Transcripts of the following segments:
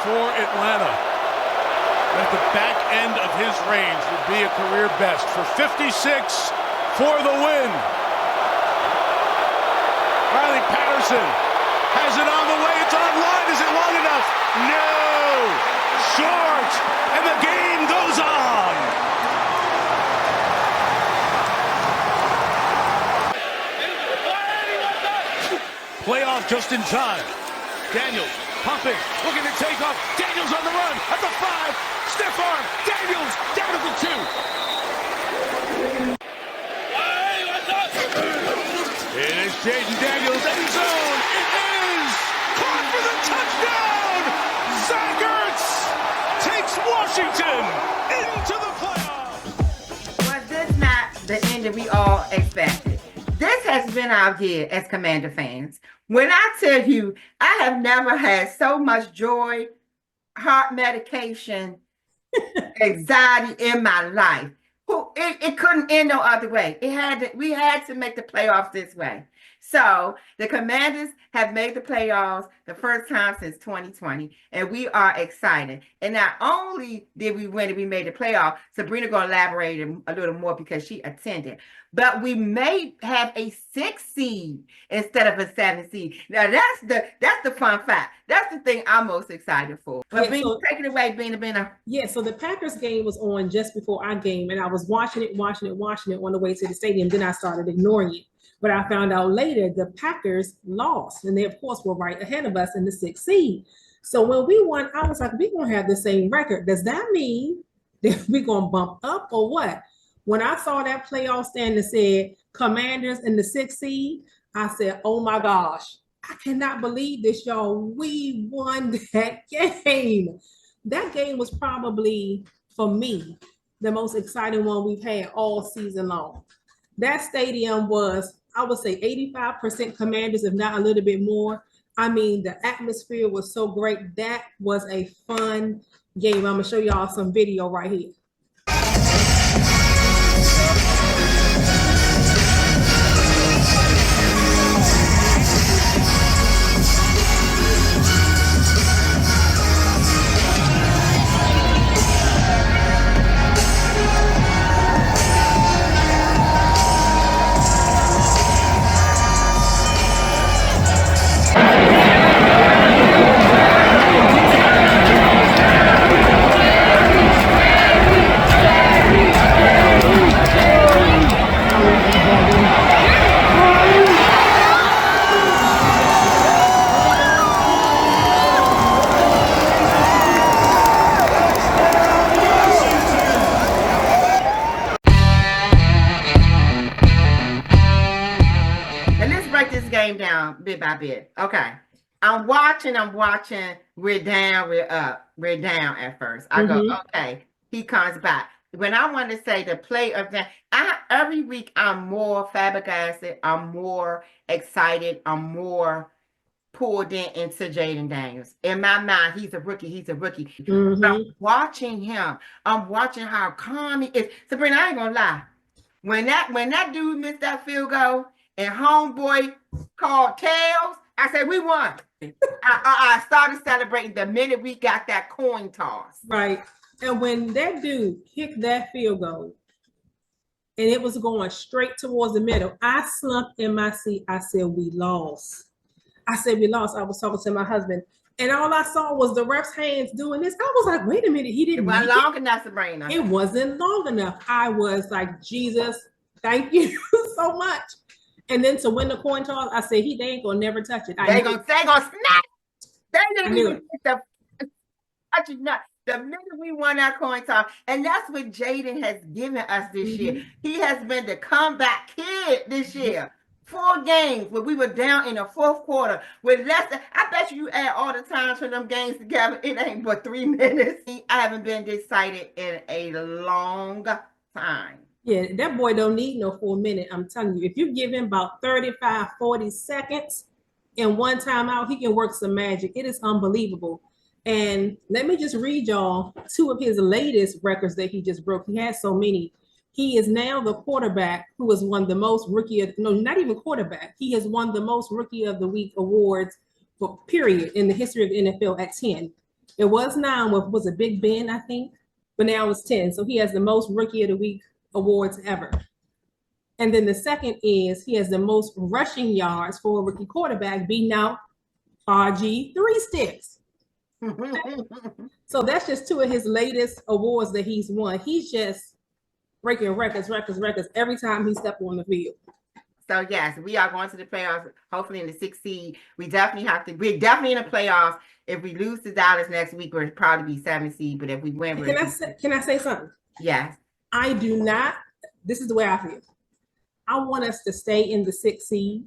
for Atlanta that the back end of his range would be a career best. For 56 for the win. Riley Patterson has it on the way. It's online. Is it long enough? No! Short! And the game goes on! Playoff just in time. Daniels pumping, looking to take off. Daniels on the run at the 5. Stiff arm. Daniels down to the 2. It is Jayden Daniels, end zone. It is caught for the touchdown. Zach Ertz takes Washington into the playoffs. Was this not the end that we all expected? This has been our year as Commander fans. When I tell you, I have never had so much joy, heart medication, anxiety in my life. It couldn't end no other way. We had to make the playoffs this way. So the Commanders have made the playoffs the first time since 2020, and we are excited. And not only did we win and we made the playoff, Sabrina going to elaborate a little more because she attended, but we may have a 6 seed instead of a 7 seed. Now that's the fun fact. That's the thing I'm most excited for. But yeah, take it away, Bina. Yeah, so the Packers game was on just before our game, and I was watching it on the way to the stadium. Then I started ignoring it. But I found out later the Packers lost, and they, of course, were right ahead of us in the 6th seed. So when we won, I was like, we're going to have the same record. Does that mean that we're going to bump up or what? When I saw that playoff stand that said Commanders in the 6th seed, I said, oh, my gosh, I cannot believe this, y'all. We won that game. That game was probably, for me, the most exciting one we've had all season long. That stadium was, I would say, 85% Commanders, if not a little bit more. I mean, the atmosphere was so great. That was a fun game. I'm going to show y'all some video right here. Bit by bit. Okay. I'm watching. We're down, we're up. We're down at first. I go, okay, he comes back. When I want to say the play of that, every week I'm more flabbergasted, I'm more excited, I'm more pulled into Jayden Daniels. In my mind, he's a rookie. I'm watching him. I'm watching how calm he is. Sabrina, I ain't gonna lie. When that dude missed that field goal and homeboy called tails, I said, we won. I started celebrating the minute we got that coin toss. Right. And when that dude kicked that field goal and it was going straight towards the middle, I slumped in my seat. I said, we lost. I was talking to my husband, and all I saw was the ref's hands doing this. I was like, wait a minute. He didn't. It wasn't long enough, Sabrina. It wasn't long enough. I was like, Jesus, thank you so much. And then to win the coin toss, I said, they ain't gonna never touch it. They gonna snap. They didn't even get touch it. The minute we won that coin toss, and that's what Jayden has given us this year. He has been the comeback kid this year. 4 games where we were down in the 4th quarter with less than, I bet you add all the times for them games together, it ain't but 3 minutes. I haven't been this excited in a long time. Yeah, that boy don't need no 4 minutes. I'm telling you, if you give him about 35, 40 seconds in one timeout, he can work some magic. It is unbelievable. And let me just read y'all 2 of his latest records that he just broke. He has so many. He is now the quarterback who has won the most not even quarterback. He has won the most rookie of the week awards for period in the history of the NFL at 10. It was 9 with, was it Big Ben, I think? But now it's 10. So he has the most Rookie of the Week awards ever. And then the second is he has the most rushing yards for a rookie quarterback, beating out RG 3-Sticks. So that's just 2 of his latest awards that he's won. He's just breaking records every time he steps on the field. So yes, we are going to the playoffs, hopefully in the 6th seed. We're definitely in the playoffs. If we lose to Dallas next week, we'll probably be 7th seed. But if we win, can I say something? Yes. I do not. This is the way I feel. I want us to stay in the 6th seed.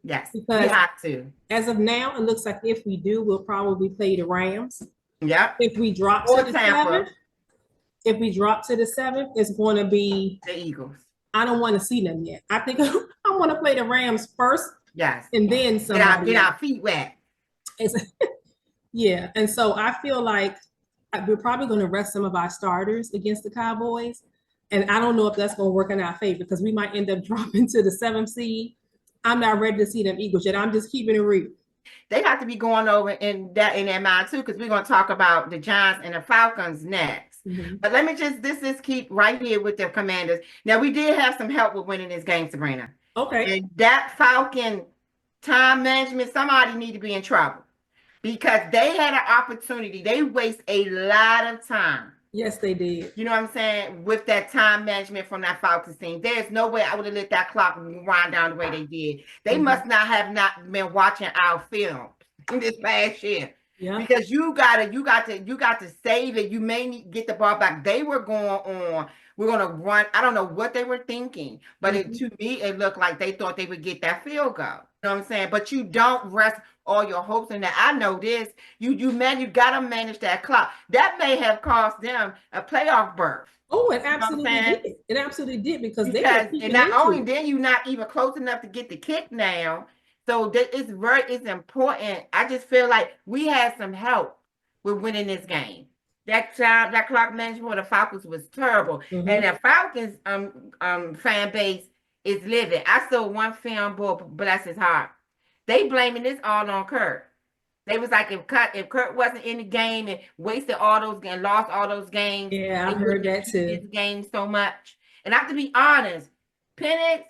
Yes, because we have to. As of now, it looks like if we do, we'll probably play the Rams. Yep. If we drop or to the Tampa. 7th, it's going to be the Eagles. I don't want to see them yet. I think I want to play the Rams first. Yes. And then somebody get our feet wet. Yeah. And so I feel like we're probably going to rest some of our starters against the Cowboys. And I don't know if that's going to work in our favor because we might end up dropping to the 7th seed. I'm not ready to see them Eagles yet. I'm just keeping it real. They have to be going over in their mind too, because we're going to talk about the Giants and the Falcons next. Mm-hmm. But let me just keep right here with the Commanders. Now, we did have some help with winning this game, Sabrina. Okay. And that Falcon time management, somebody need to be in trouble because they had an opportunity. They waste a lot of time. Yes, they did. You know what I'm saying? With that time management from that Falcons team, there's no way I would have let that clock wind down the way they did. They must not have been watching our film this past year. Yeah. Because you got to save it. You may need to get the ball back. They were going on. We're going to run. I don't know what they were thinking, but to me, it looked like they thought they would get that field goal. You know what I'm saying? But you don't rest all your hopes in that. I know this. You got to manage that clock. That may have cost them a playoff berth. Oh, it absolutely did. It absolutely did because and not only then you're not even close enough to get the kick now. So it's important. I just feel like we had some help with winning this game. That clock management for the Falcons was terrible. Mm-hmm. And the Falcons fan base is livid. I saw one fan boy, bless his heart. They blaming this all on Kurt. They was like, if Kurt wasn't in the game and wasted all those and lost all those games. Yeah, I heard that too. This game so much. And I have to be honest, Penix,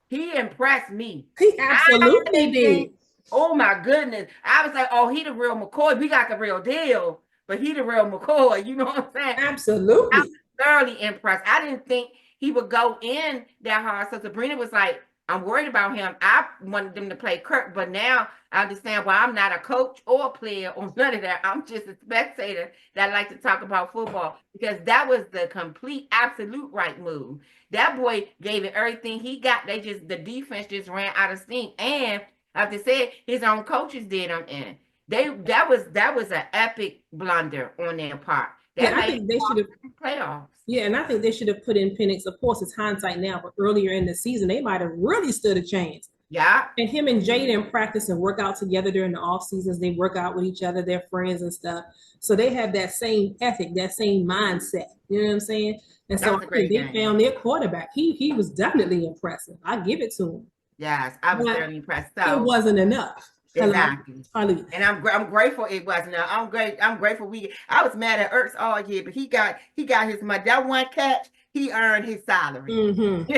he impressed me. He absolutely did. Oh my goodness. I was like, oh, he the real McCoy. We got the real deal, but he the real McCoy. You know what I'm saying? Absolutely. I was thoroughly impressed. I didn't think he would go in that hard. So Sabrina was like, I'm worried about him. I wanted them to play Kirk, but now I understand why I'm not a coach or a player or none of that. I'm just a spectator that like to talk about football because that was the complete, absolute right move. That boy gave it everything he got. The defense just ran out of steam. And I have to say, his own coaches did him in. That was an epic blunder on their part. I think they should have playoffs. Yeah, and I think they should have put in Penix. Of course, it's hindsight now, but earlier in the season, they might have really stood a chance. Yeah. And him and Jayden practice and work out together during the off seasons. They work out with each other, they're friends and stuff. So they have that same ethic, that same mindset. You know what I'm saying? And so I think they found their quarterback. He was definitely impressive. I give it to him. Yes, I was very impressed. So, it wasn't enough. Exactly. And I'm grateful it wasn't. I'm grateful I was mad at Ertz all year, but he got his money. That one catch, he earned his salary. Mm-hmm.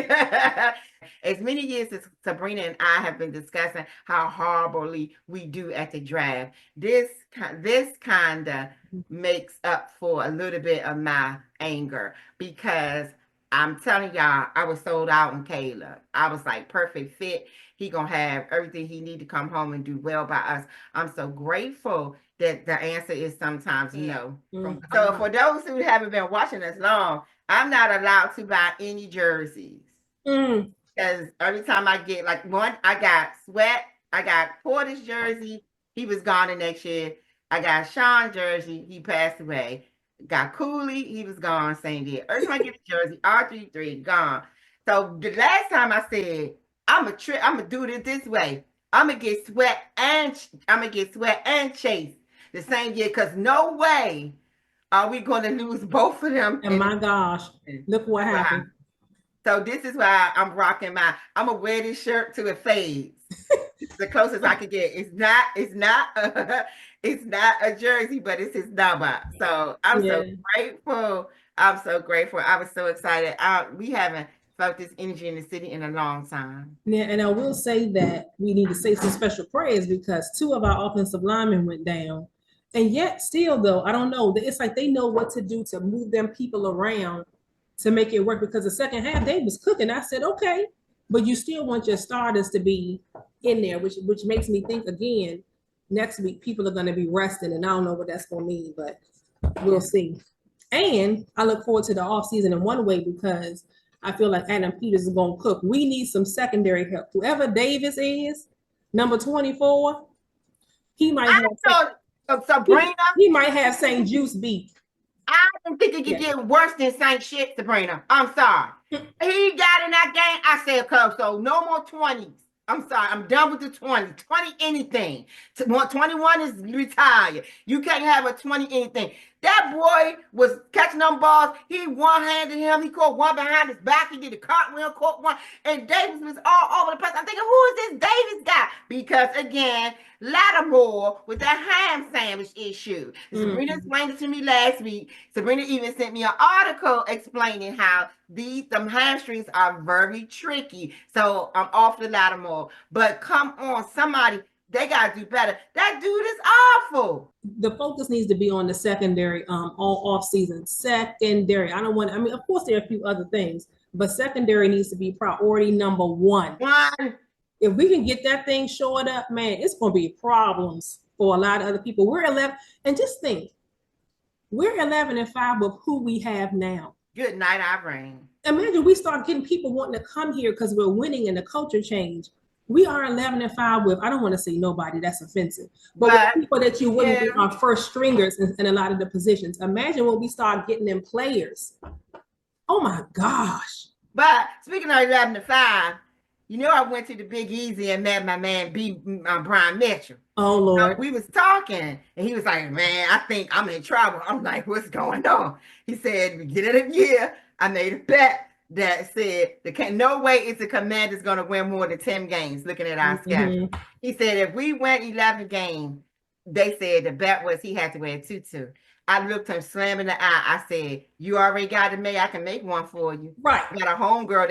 As many years as Sabrina and I have been discussing how horribly we do at the draft, this kind of makes up for a little bit of my anger because I'm telling y'all, I was sold out on Caleb. I was like, perfect fit. He gonna have everything he need to come home and do well by us. I'm so grateful that the answer is sometimes no. Mm-hmm. So for those who haven't been watching us long, I'm not allowed to buy any jerseys. Because every time I get I got Sweat, I got Porter's jersey, he was gone the next year. I got Sean jersey, he passed away. Got Cooley, he was gone same year. Every time I get a jersey, R33 gone. So the last time I said, I'm gonna do it this way. I'm gonna get Sweat and Chase the same year because no way are we gonna lose both of them. And my gosh, look what happened. So this is why I'm rocking I'm gonna wear this shirt till it fades. the closest I could get. It's not a jersey, but it's his number. So I'm so Yeah. grateful. I'm so grateful. I was so excited. We haven't felt this energy in the city in a long time. Yeah, and I will say that we need to say some special prayers because two of our offensive linemen went down. And yet, still, though, I don't know. It's like they know what to do to move them people around to make it work because the second half they was cooking. I said, okay, but you still want your starters to be in there, which makes me think again, next week people are going to be resting, and I don't know what that's going to mean, but we'll see. And I look forward to the offseason in one way because I feel like Adam Peters is going to cook. We need some secondary help. Whoever Davis is, number 24, he might have Sabrina, he might have St. Juice beat. I don't think it could get worse than Saint shit, Sabrina. I'm sorry. He got in that game. I said, so no more 20s. I'm sorry. I'm done with the 20. 20 anything. 21 is retired. You can't have a 20 anything. That boy was catching them balls. He one-handed him. He caught one behind his back. He did a cartwheel, caught one. And Davis was all over the place. I'm thinking, who is this Davis guy? Because, again, Lattimore with that ham sandwich issue. Sabrina explained it to me last week. Sabrina even sent me an article explaining how them hamstrings are very tricky. So I'm off the Lattimore. But come on, somebody, they got to do better. That dude is awful. The focus needs to be on the secondary all off season. Secondary. I mean, of course, there are a few other things, but secondary needs to be priority number one. If we can get that thing shored up, man, it's going to be problems for a lot of other people. We're 11, and just think, we're 11-5 with who we have now. Good night, Irene. Imagine we start getting people wanting to come here because we're winning and the culture change. We are 11-5 with, I don't want to say nobody, that's offensive, but with people that you wouldn't be our first stringers in a lot of the positions. Imagine when we start getting them players. Oh my gosh. But speaking of 11-5, you know, I went to the Big Easy and met my man Brian Mitchell. Oh Lord. So we was talking and he was like, man, I think I'm in trouble. I'm like, what's going on? He said, beginning of the year, I made a bet that said no way is the Commanders going to win more than 10 games looking at our schedule. He said if we win 11 games, they said the bet was he had to wear a tutu. I looked him slam in the eye. I said, you already got it made. I can make one for you. Right. I got a homegirl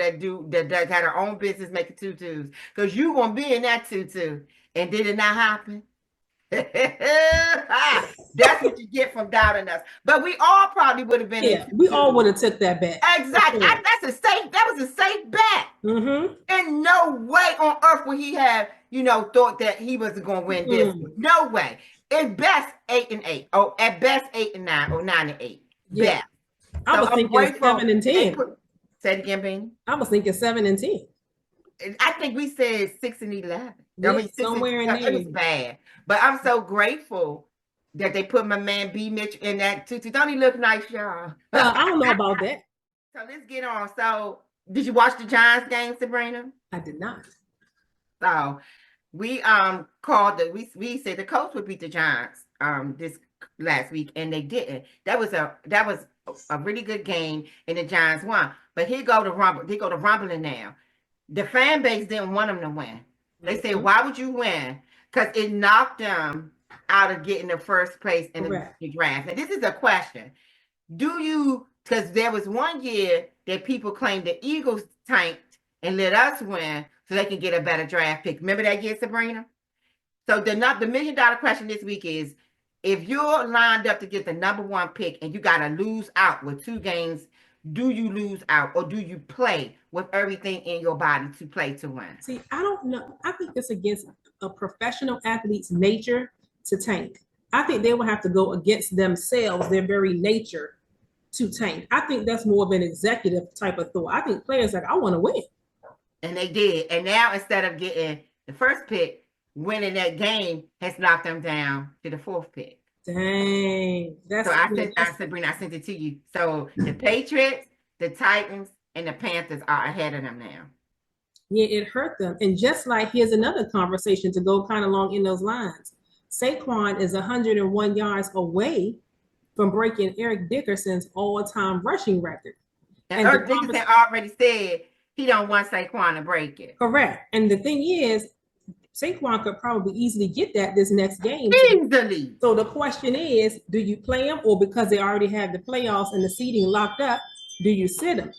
that got her own business making tutus because you going to be in that tutu. And did it not happen? That's what you get from doubting us. But we all probably would have been. Yeah, we all would have took that bet. Exactly. That was a safe bet. And no way on earth would he have, thought that he wasn't going to win this one. No way. At best 8-8. Oh, at best 8-9 or 9-8. Yeah. I was thinking 7-10. Say it again, Beanie. I was thinking 7-10. I think we said 6-11. Yeah, I mean, somewhere in there. It was bad. But I'm so grateful that they put my man B. Mitch in that tutu. Don't he look nice, y'all? I don't know about that. So let's get on. So did you watch the Giants game, Sabrina? I did not. So we we said the Colts would beat the Giants this last week, and they didn't. That was a really good game, and the Giants won. But here go the rumbling now. The fan base didn't want them to win. They said, why would you win? Because it knocked them out of getting the first place in the draft. And this is a question. Because there was one year that people claimed the Eagles tanked and let us win so they can get a better draft pick. Remember that year, Sabrina? So the $1 million question this week is, if you're lined up to get the number one pick and you got to lose out with 2 games, do you lose out or do you play with everything in your body to play to win? See, I don't know. I think it's against a professional athlete's nature to tank. I think they will have to go against themselves, their very nature, to tank. I think that's more of an executive type of thought. I think players like, I want to win. And they did. And now instead of getting the first pick, winning that game has knocked them down to the 4th pick. Dang. Sabrina, I sent it to you. So the Patriots, the Titans, and the Panthers are ahead of them now. Yeah, it hurt them. And just like, here's another conversation to go kind of along in those lines. Saquon is 101 yards away from breaking Eric Dickerson's all-time rushing record. And Eric Dickerson already said he don't want Saquon to break it. Correct. And the thing is, Saquon could probably easily get that this next game. Easily. So the question is, do you play him, or because they already have the playoffs and the seeding locked up, do you sit him?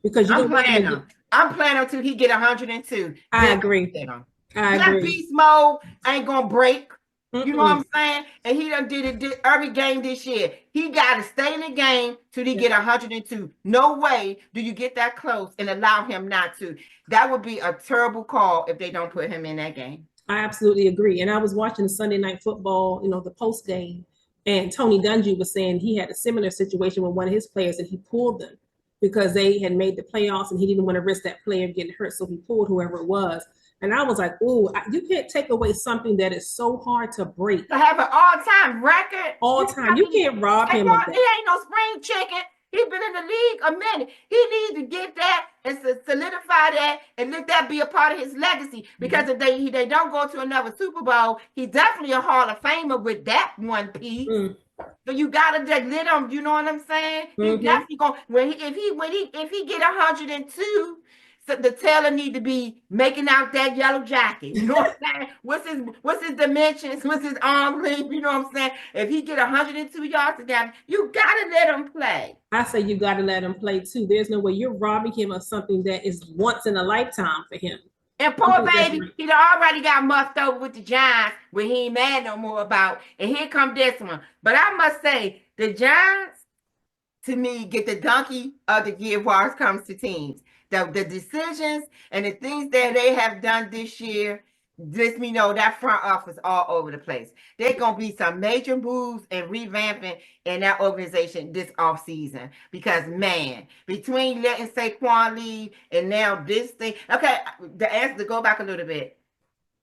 Because you I'm don't want playing him. him. I'm playing him till he get 102. I agree. I That agree. beast mode ain't gonna break. You know what I'm Mm-mm. saying? And he done did it every game this year. He got to stay in the game till he get 102. No way do you get that close and allow him not to. That would be a terrible call if they don't put him in that game. I absolutely agree. And I was watching the Sunday Night Football, the post game, and Tony Dungy was saying he had a similar situation with one of his players, and he pulled them because they had made the playoffs and he didn't want to risk that player getting hurt. So he pulled whoever it was. And I was like, oh, you can't take away something that is so hard to break. To have an all-time record. All time. You can't rob him of that. He ain't no spring chicken. He's been in the league a minute. He needs to get that and solidify that and let that be a part of his legacy. Because if they don't go to another Super Bowl, he's definitely a Hall of Famer with that one piece. So you gotta let him. You know what I'm saying? He definitely gonna if he get 102. So the tailor need to be making out that yellow jacket. You know what I'm saying? What's his dimensions? What's his arm length? You know what I'm saying? If he get 102 yards together, you gotta let him play. I say you gotta let him play too. There's no way you're robbing him of something that is once in a lifetime for him. And poor baby, he already got muffed over with the Giants when he ain't mad no more about. And here come this one. But I must say, the Giants, to me, get the donkey of the year as far as comes to teams. The decisions and the things that they have done this year lets me know that front office all over the place. There's going to be some major moves and revamping in that organization this offseason. Because, man, between letting Saquon leave and now this thing. Okay, the answer, to go back a little bit,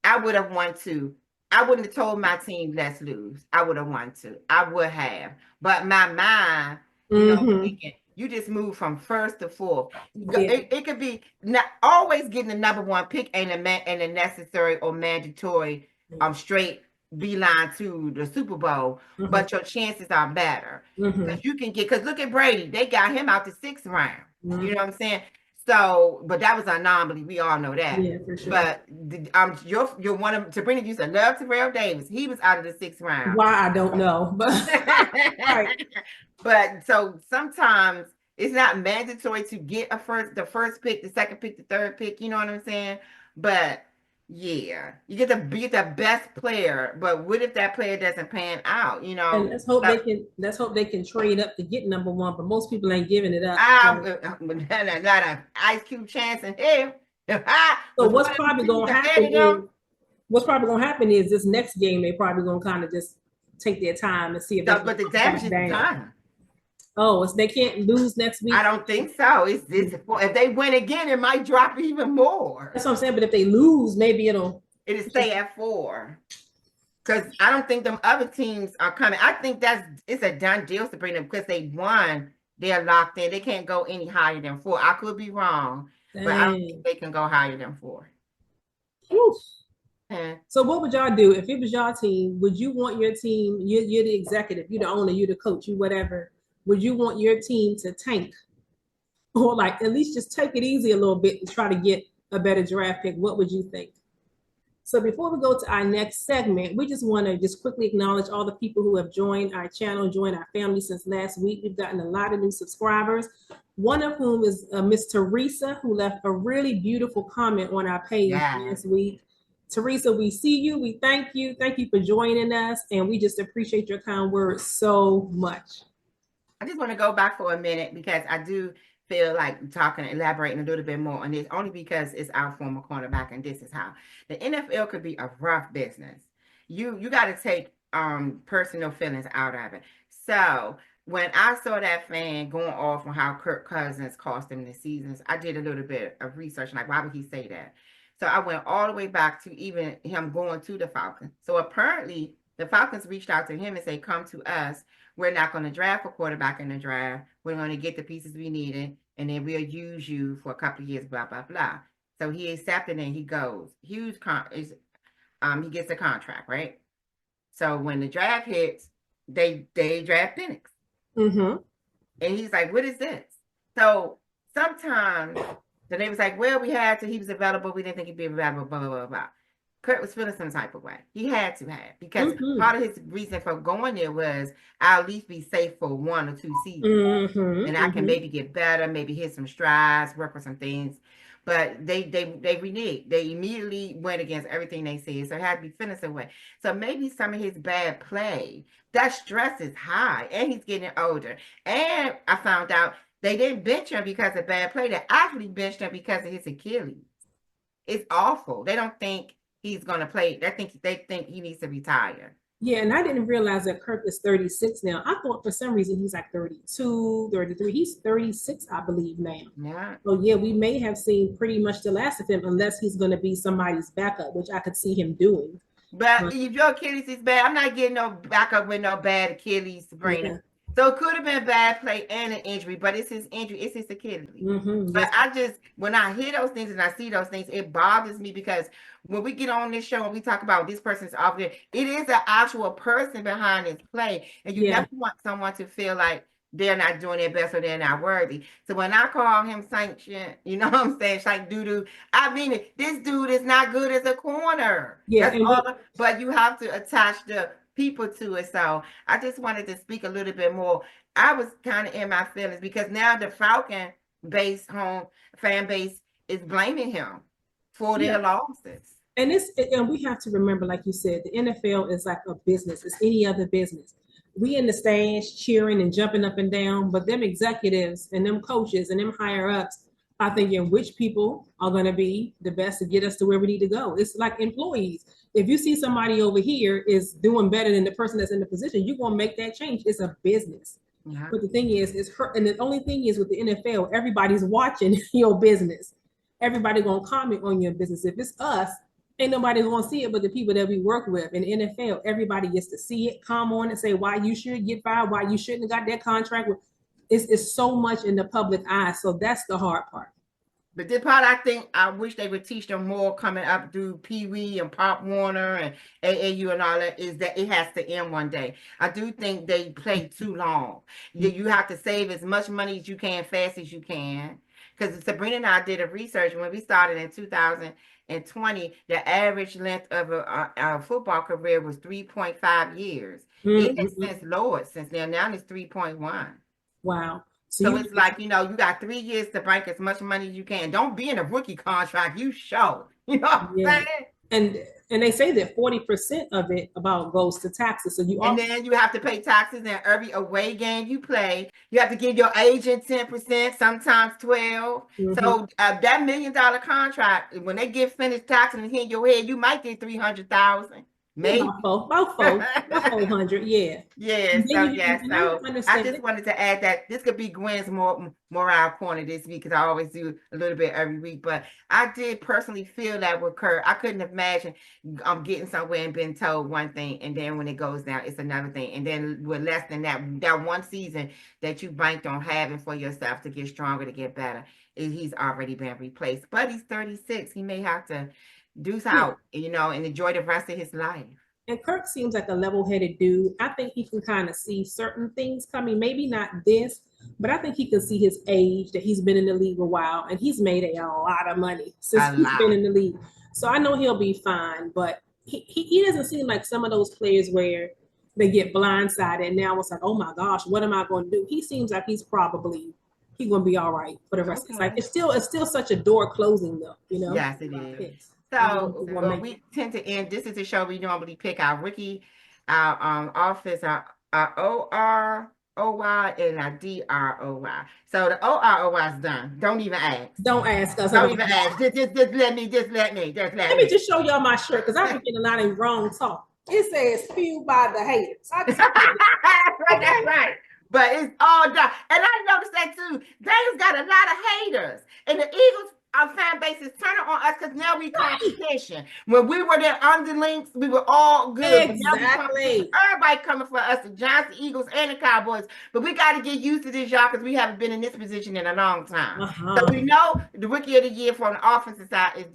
I would have won too. I wouldn't have told my team, let's lose. I would have won too. I would have. But my mind, thinking, you just move from first to fourth. Yeah. It could be not always getting the number one pick ain't a necessary or mandatory straight beeline to the Super Bowl, but your chances are better. Because you can get, because look at Brady, they got him out the 6th round. You know what I'm saying? So, but that was an anomaly. We all know that. Yeah, for sure. But you're one of Sabrina used to love Terrell Davis. He was out of the 6th round. Why I don't know, but right. But so sometimes it's not mandatory to get the first pick, the second pick, the third pick. You know what I'm saying? But yeah, you get to be the best player. But what if that player doesn't pan out? And let's hope they can trade up to get number one. But most people ain't giving it up. Not an Ice Cube chance in hell. So what's probably gonna happen is this next game they probably gonna kind of just take their time and see if but the damage is done. Oh, they can't lose next week? I don't think so. If they win again, it might drop even more. That's what I'm saying. But if they lose, maybe it'll stay at 4. Because I don't think them other teams are coming. I think it's a done deal, Sabrina, because they won. They're locked in. They can't go any higher than 4. I could be wrong, but I don't think they can go higher than 4. So what would y'all do if it was your team? Would you want your team? You're the executive. You're the owner. You're the coach. You whatever. Would you want your team to tank, or like at least just take it easy a little bit and try to get a better draft pick? What would you think? So before we go to our next segment, we just want to just quickly acknowledge all the people who have joined our channel, joined our family since last week. We've gotten a lot of new subscribers, one of whom is Miss Teresa, who left a really beautiful comment on our page last week. Teresa, we see you. We thank you. Thank you for joining us. And we just appreciate your kind words so much. I just want to go back for a minute because I do feel like elaborating a little bit more on this, only because it's our former cornerback, and this is how the NFL could be a rough business. You got to take personal feelings out of it. So when I saw that fan going off on how Kirk Cousins cost him the seasons, I did a little bit of research, like why would he say that? So I went all the way back to even him going to the Falcons. So apparently the Falcons reached out to him and said, come to us. We're not going to draft a quarterback in the draft. We're going to get the pieces we needed, and then we'll use you for a couple of years, blah, blah, blah. So he accepted and he goes. He gets a contract, right? So when the draft hits, they draft Penix. And he's like, what is this? So sometimes the neighbor's like, well, we had to, he was available. We didn't think he'd be available, blah, blah, blah, blah. Kurt was feeling some type of way. He had to have, because Mhm. part of his reason for going there was I'll at least be safe for 1 or 2 seasons. Mhm. And I can Mhm. maybe get better, maybe hit some strides, work on some things. But they reneged. They immediately went against everything they said. So it had to be feeling some way. So maybe some of his bad play, that stress is high, and he's getting older. And I found out they didn't bench him because of bad play. They actually benched him because of his Achilles. It's awful. They don't think he's gonna play. They think he needs to retire. Yeah, and I didn't realize that Kirk is 36 now. I thought for some reason he's like 32, 33. He's 36, I believe now. Yeah. So yeah, we may have seen pretty much the last of him unless he's going to be somebody's backup, which I could see him doing. But if your Achilles is bad, I'm not getting no backup with no bad Achilles, Sabrina. Yeah. So it could have been bad play and an injury, but it's his injury, it's his Achilles. Mm-hmm. But Yes. when I hear those things and I see those things, it bothers me, because when we get on this show and we talk about this person's off there, it is an actual person behind this play. And you Yeah. never want someone to feel like they're not doing their best or they're not worthy. So when I call him sanction, you know what I'm saying, like doo-doo, I mean it. This dude is not good as a corner. Yeah. That's all. But you have to attach the people to it. So I just wanted to speak a little bit more. I was kind of in my feelings, because now the Falcon base home fan base is blaming him for their losses. And we have to remember, like you said, the NFL is like a business. It's any other business. We in the stands cheering and jumping up and down, but them executives and them coaches and them higher ups are thinking which people are going to be the best to get us to where we need to go. It's like employees. If you see somebody over here is doing better than the person that's in the position, you're going to make that change. It's a business. Yeah. But the thing is, it's her. And the only thing is with the NFL, everybody's watching your business. Everybody going to comment on your business. If it's us, ain't nobody gonna see it but the people that we work with. In the NFL, everybody gets to see it, come on and say why you should get fired, why you shouldn't have got that contract. It's so much in the public eye. So that's the hard part. But this part, I think I wish they would teach them more coming up through Pee Wee and Pop Warner and AAU and all that, is that it has to end one day. I do think they play too long. You have to save as much money as you can, fast as you can. Because Sabrina and I did a research when we started in 2020. The average length of a football career was 3.5 years. It has since lowered since then. Now it's 3.1. Wow. So it's like, you got 3 years to bank as much money as you can. Don't be in a rookie contract. You show. You know what I'm saying? And they say that 40% of it about goes to taxes. So then you have to pay taxes in every away game you play. You have to give your agent 10%, sometimes 12. So that $1 million contract, when they get finished taxing and hit your head, you might get 300,000. Maybe about 400, yeah. Yeah, so I just wanted to add that this could be Gwen's morale corner this week, because I always do a little bit every week. But I did personally feel that with Kurt. I couldn't imagine getting somewhere and being told one thing, and then when it goes down, it's another thing. And then with less than that one season that you banked on having for yourself to get stronger, to get better, he's already been replaced. But he's 36. He may have to deuce out, and enjoy the rest of his life. And Kirk seems like a level-headed dude. I think he can kind of see certain things coming. Maybe not this, but I think he can see his age, that he's been in the league a while, and he's made a lot of money since he's been in the league. So I know he'll be fine, but he doesn't seem like some of those players where they get blindsided and now it's like, oh my gosh, what am I going to do? He seems like he's going to be all right for the rest of his life. It's still such a door closing though, Yes, it is. So we tend to end. This is a show we normally pick our rookie, our office, our OROY and our DROY. So the OROY is done. Don't even ask. Don't ask us. Don't even ask. Just let me. Let me just show y'all my shirt, because I've been getting a lot of wrong talk. It says "fueled by the haters." That's right. But it's all done. And I noticed that too. Daniel's got a lot of haters. And the Eagles, our fan base is turning on us, because now we competition. When we were their underlings, we were all good. Exactly. Everybody coming for us, the Giants, the Eagles, and the Cowboys. But we got to get used to this, y'all, because we haven't been in this position in a long time. So we know the rookie of the year from the offensive side is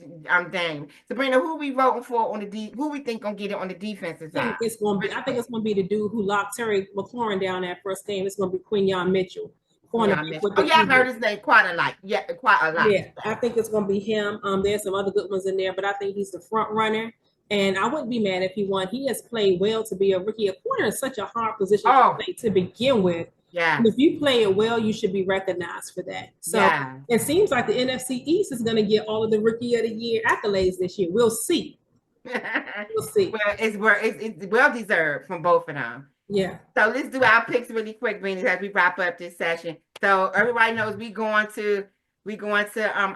Dame. Sabrina, who we voting for who we think gonna get it on the defensive side? I think it's gonna be the dude who locked Terry McLaurin down that first game. It's gonna be Quinyon Mitchell. I've heard his name quite a lot. Yeah, quite a lot. Yeah, I think it's gonna be him. There's some other good ones in there, but I think he's the front runner. And I wouldn't be mad if he won. He has played well to be a rookie. A corner is such a hard position to Oh, play to begin with. And yeah, if you play it well, you should be recognized for that. So yeah. it seems like the NFC East is going to get all of the Rookie of the Year accolades this year. We'll see. We'll see. Well, it's well deserved from both of them. Yeah. So let's do our picks really quick, Venus, as we wrap up this session. So everybody knows we going to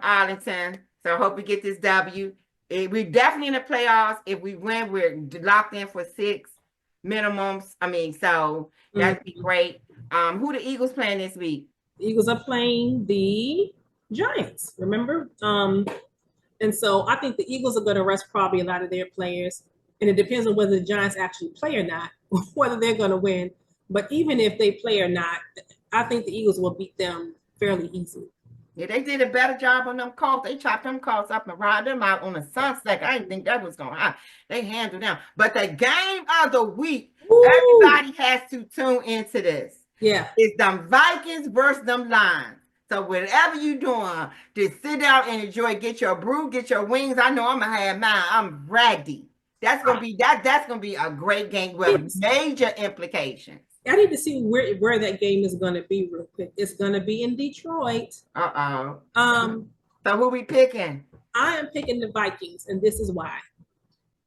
Arlington. So I hope we get this W. We're definitely in the playoffs. If we win, we're locked in for 6 minimums. I mean, so that'd be great. Who the Eagles playing this week? The Eagles are playing the Giants, remember? And so I think the Eagles are going to rest probably a lot of their players. And it depends on whether the Giants actually play or not, whether they're going to win. But even if they play or not, I think the Eagles will beat them fairly easily. Yeah, they did a better job on them calls. They chopped them calls up and ride them out on the sunset. I didn't think that was going to happen. They handled them. But the game of the week, everybody has to tune into this. Yeah. It's them Vikings versus them Lions. So whatever you doing, just sit down and enjoy. Get your brew, get your wings. I know I'm gonna have mine. I'm ready. That's gonna be That's gonna be a great game with major implications. I need to see where that game is gonna be real quick. It's gonna be in Detroit. So who we picking? I am picking the Vikings, and this is why.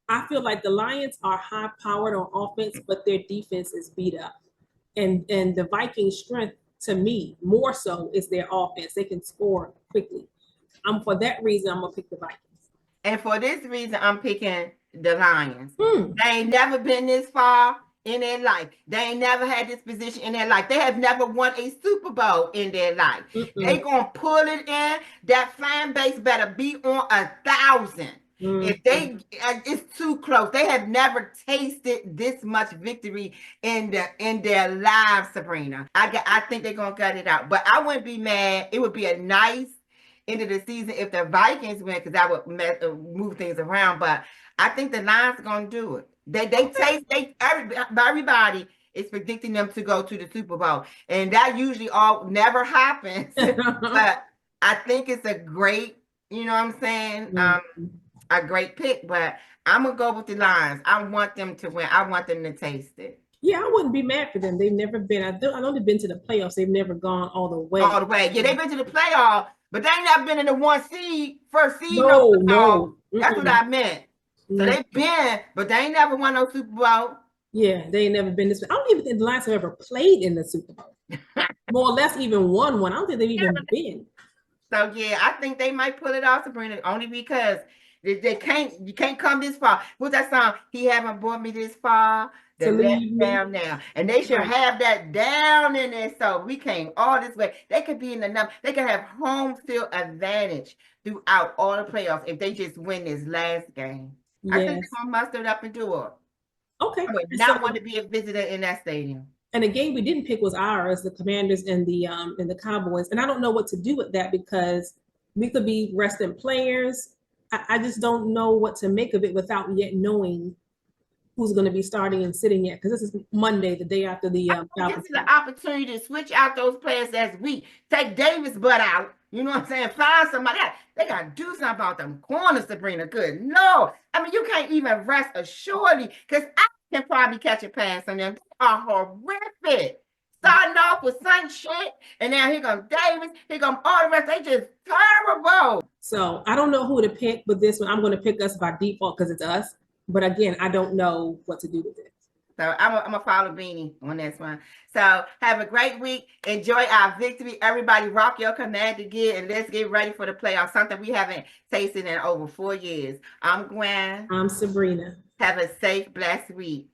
I feel like the Lions are high powered on offense, but their defense is beat up. And the Vikings' strength, to me, more so is their offense. They can score quickly. For that reason, I'm gonna pick the Vikings. And for this reason, I'm picking the Lions. They ain't never been this far in their life. They ain't never had this position in their life. They have never won a Super Bowl in their life. They gonna pull it in. That fan base better be on 1,000. If it's too close. They have never tasted this much victory in their lives, Sabrina. I think they're gonna gut it out. But I wouldn't be mad. It would be a nice end of the season if the Vikings win, because that would move things around. But I think the Lions are gonna do it. Everybody is predicting them to go to the Super Bowl, and that usually never happens. But I think it's a great, you know what I'm saying? A great pick, but I'm gonna go with the Lions. I want them to win. I want them to taste it. Yeah, I wouldn't be mad for them. They've never been. I know they've been to the playoffs. They've never gone all the way. All the way. Yeah, they've been to the playoffs, but they ain't never been in the first seed. No. That's what I meant. So they've been, but they ain't never won no Super Bowl. Yeah, they ain't never been this. I don't even think the Lions have ever played in the Super Bowl. More or less, even won one. I don't think they've even been. So yeah, I think they might pull it off, Sabrina, only because you can't come this far. What's that song? He haven't brought me this far to let me down now. And they should have that down in there. So we came all this way. They could be in the number. They could have home field advantage throughout all the playoffs if they just win this last game. Yes. I think they're gonna muster it up and do it. Okay. I would not want to be a visitor in that stadium. And the game we didn't pick was ours, the Commanders and the Cowboys. And I don't know what to do with that because we could be resting players. I just don't know what to make of it without yet knowing who's going to be starting and sitting yet. Because this is Monday, the day after the Falcons. This is the opportunity to switch out those players that's weak. Take Davis' butt out. You know what I'm saying? Find somebody else. They got to do something about them corners, Sabrina. Good. No. I mean, you can't even rest assuredly because I can probably catch a pass on them. They are horrific. Starting off with some shit, and now here comes Davis, here comes all the rest. They just terrible. So I don't know who to pick with this one. I'm going to pick us by default because it's us. But again, I don't know what to do with it. So I'm going to follow Beanie on this one. So have a great week. Enjoy our victory. Everybody rock your Commander gear, and let's get ready for the playoffs. Something we haven't tasted in over 4 years. I'm Gwen. I'm Sabrina. Have a safe, blessed week.